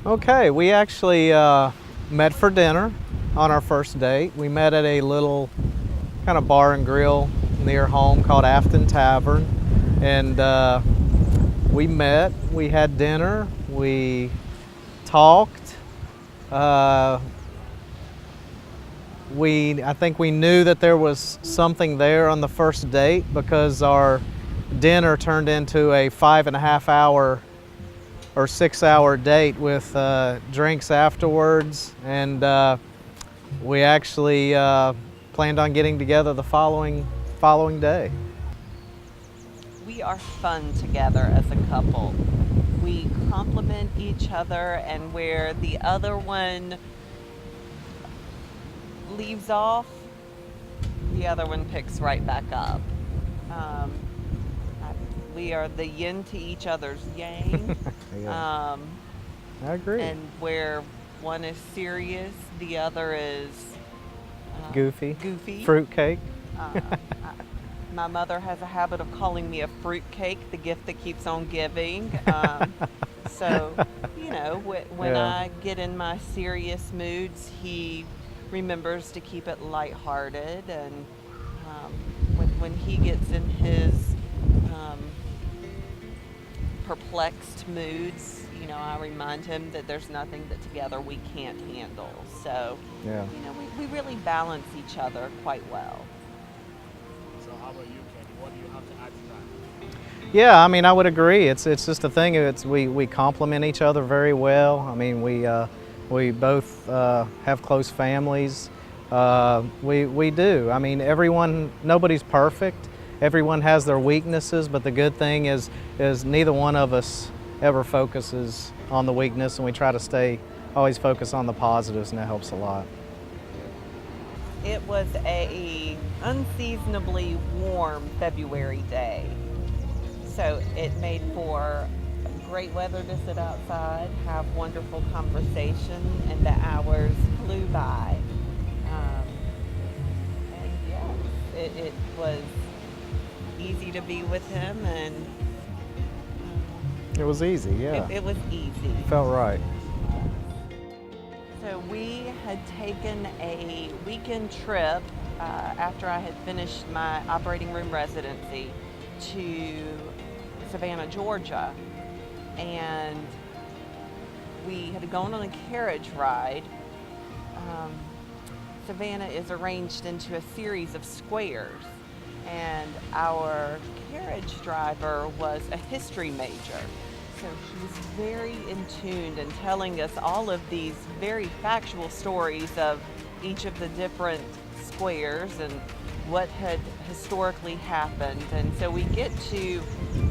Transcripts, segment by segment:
Okay, we actually met for dinner on our first date. We met at a little kind of bar and grill near home called Afton Tavern. And we met, we had dinner, we talked. Uh, I think we knew that there was something there on the first date because our dinner turned into a 5.5 hour or 6 hour date with drinks afterwards, and we actually planned on getting together the following day. We are fun together as a couple. We complement each other, and where the other one leaves off, the other one picks right back up. Um, we are the yin to each other's yang. Yeah, Um, I agree. and where one is serious, the other is Goofy, goofy. fruitcake. My mother has a habit of calling me a fruitcake, the gift that keeps on giving. So, when Yeah. I get in my serious moods, he remembers to keep it lighthearted. And when he gets in his um, perplexed moods, I remind him that there's nothing that together we can't handle. So, Yeah. we really balance each other quite well. So how about you, Kenny? What do you have to add to that? Yeah, I mean, I would agree. It's just a thing. We complement each other very well. I mean, we both have close families. We do. I mean, nobody's perfect. Everyone has their weaknesses, but the good thing is neither one of us ever focuses on the weakness, and we try to always focus on the positives, and that helps a lot. It was a unseasonably warm February day, so it made for great weather to sit outside, have wonderful conversation, and the hours flew by. And yes, it was easy to be with him, and It was easy, yeah. it was easy. Felt right. So we had taken a weekend trip after I had finished my operating room residency to Savannah, Georgia, and we had gone on a carriage ride. Savannah is arranged into a series of squares, and our carriage driver was a history major. So she was very in tune and telling us all of these very factual stories of each of the different squares and what had historically happened. And so we get to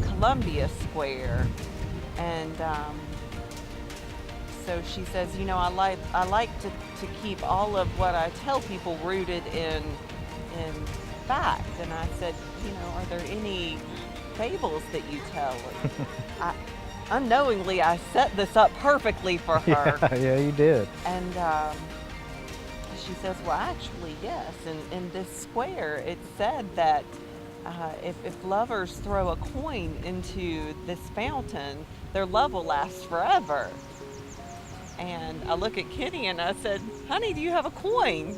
Columbia Square, and so she says, I like to keep all of what I tell people rooted in fact. And I said, are there any fables that you tell? And unknowingly, I set this up perfectly for her. Yeah, you did. And she says, well, actually, yes. In this square, it said that if lovers throw a coin into this fountain, their love will last forever. And I look at Kenny and I said, honey, do you have a coin?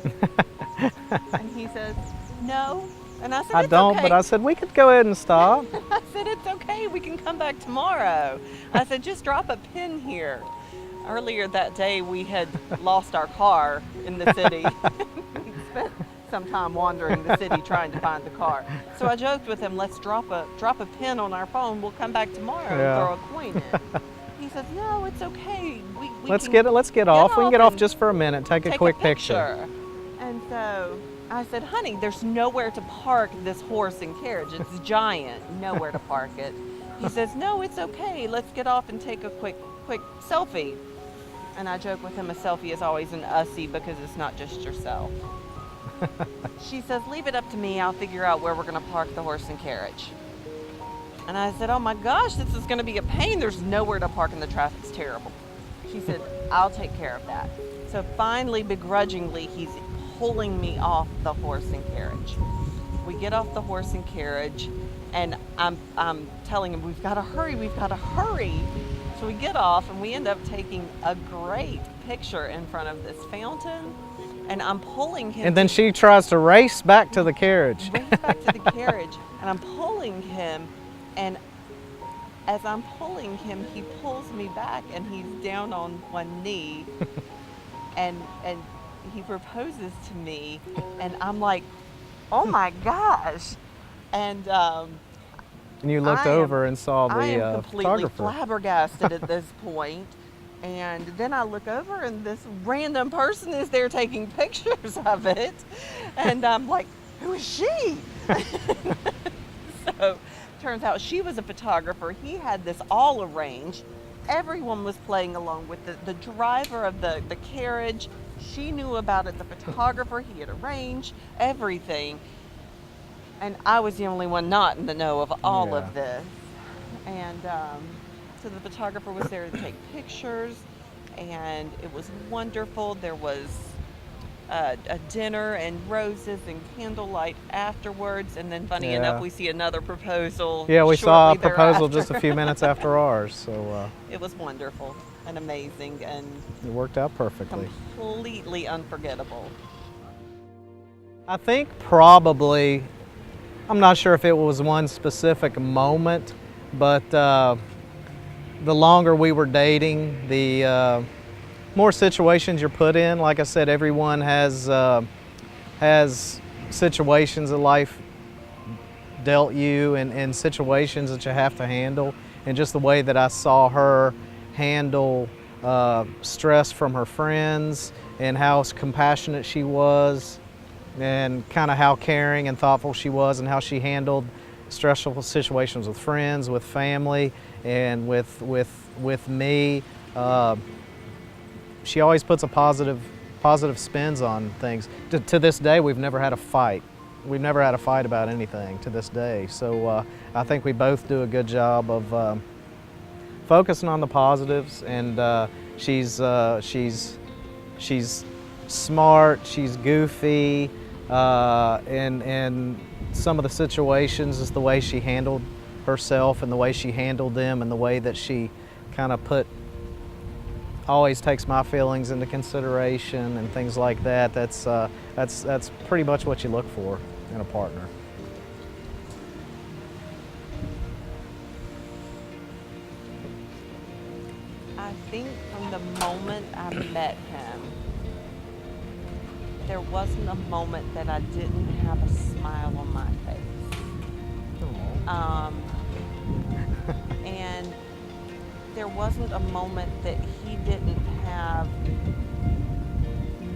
And he says, no. And I said, I it's don't, okay. but I said we could go ahead and stop. I said, it's okay, we can come back tomorrow. I said, just drop a pin here. Earlier that day, we had lost our car in the city. We spent some time wandering the city trying to find the car. So I joked with him, let's drop a pin on our phone. We'll come back tomorrow and throw a coin in. He said, no, it's okay. Let's get off. We can get off just for a minute. Take a quick picture. And so I said, honey, there's nowhere to park this horse and carriage. It's giant. Nowhere to park it. He says, no, it's okay. Let's get off and take a quick selfie. And I joke with him, a selfie is always an ussy because it's not just yourself. She says, leave it up to me. I'll figure out where we're going to park the horse and carriage. And I said, oh my gosh, this is going to be a pain. There's nowhere to park and the traffic's terrible. She said, I'll take care of that. So finally, begrudgingly, he's pulling me off the horse and carriage. We get off the horse and carriage, and I'm telling him, we've got to hurry. So we get off and we end up taking a great picture in front of this fountain, and I'm pulling him. And then she tries to race back to the carriage. Race back to the carriage, and I'm pulling him, and as I'm pulling him, he pulls me back, and he's down on one knee, and he proposes to me, and I'm like, oh my gosh, and And you looked over and saw I am the completely photographer. flabbergasted at this point. And then I look over and this random person is there taking pictures of it. And I'm like, who is she? So turns out she was a photographer. He had this all arranged. Everyone was playing along with the driver of the carriage. She knew about it, the photographer. He had arranged everything. And I was the only one not in the know of all Yeah. of this. And so the photographer was there to take pictures, and it was wonderful. There was a dinner and roses and candlelight afterwards, and then funny Yeah. enough, we see another proposal. Yeah, we saw a shortly proposal thereafter. just a few minutes after ours, so It was wonderful and amazing and it worked out perfectly. completely unforgettable. I think probably, I'm not sure if it was one specific moment, but the longer we were dating, the more situations you're put in. Like I said, everyone has situations that life dealt you and situations that you have to handle. And just the way that I saw her handle stress from her friends and how compassionate she was, and kind of how caring and thoughtful she was, and how she handled stressful situations with friends, with family, and with me. She always puts a positive spins on things. To this day, we've never had a fight. We've never had a fight about anything to this day. So I think we both do a good job of focusing on the positives. And she's smart. She's goofy. And some of the situations is the way she handled herself and the way she handled them and the way that she kind of always takes my feelings into consideration and things like that. That's pretty much what you look for in a partner. I think from the moment I met him, there wasn't a moment that I didn't have a smile on my face. And there wasn't a moment that he didn't have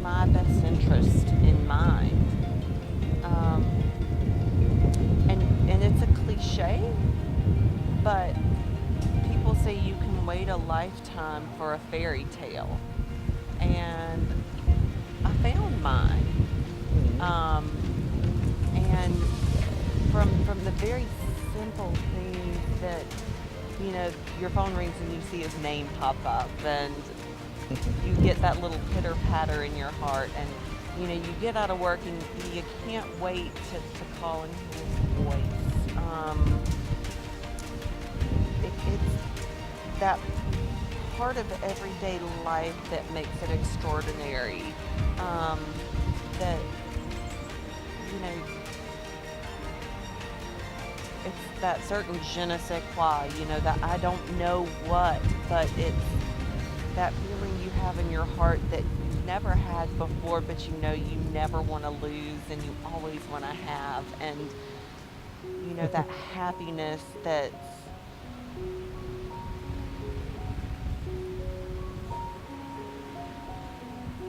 my best interest in mind. And it's a cliche, but people say you can wait a lifetime for a fairy tale. And I found mine. And from the very simple things that, you know, your phone rings and you see his name pop up, and you get that little pitter patter in your heart, and you know, you get out of work and you can't wait to call and hear his voice. It's that part of everyday life that makes it extraordinary. That, you know, it's that certain je ne sais quoi, you know, that I don't know what, but it's that feeling you have in your heart that you've never had before, but you know you never want to lose and you always want to have. And, you know, that happiness that's,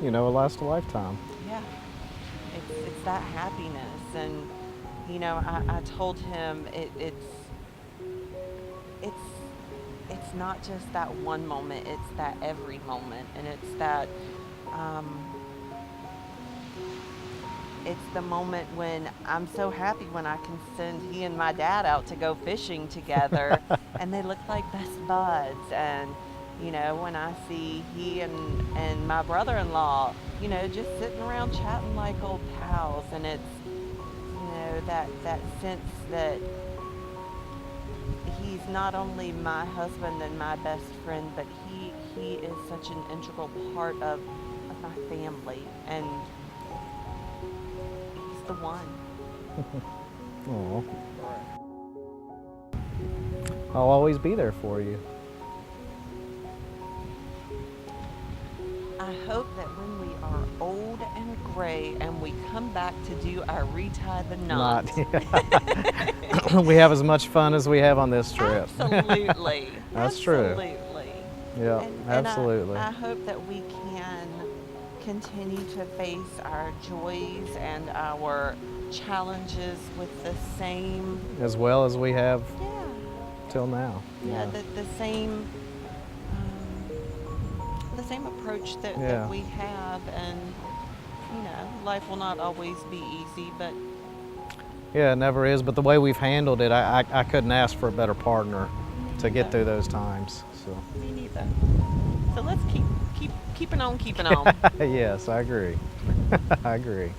You know, it lasts a lifetime. yeah, it's that happiness. And, you know, I told him it's not just that one moment, it's that every moment. And it's that, it's the moment when I'm so happy when I can send he and my dad out to go fishing together and they look like best buds. And, you know, when I see he and my brother-in-law, you know, just sitting around chatting like old pals. And it's, you know, that sense that he he's not only my husband and my best friend, but he is such an integral part of my family, and he's the one. Oh, Right. I'll always be there for you. I hope that when we are old and gray and we come back to do our retie the knot. We have as much fun as we have on this trip. Absolutely. That's true. Absolutely. Yeah, And absolutely. I hope that we can continue to face our joys and our challenges with the same, As well as we have yeah, till now. the same approach that, Yeah. that we have, and life will not always be easy, but Yeah, it never is. But the way we've handled it, I couldn't ask for a better partner to get through those times. So. me neither. So let's keep keeping on keeping on. Yes, I agree. I agree.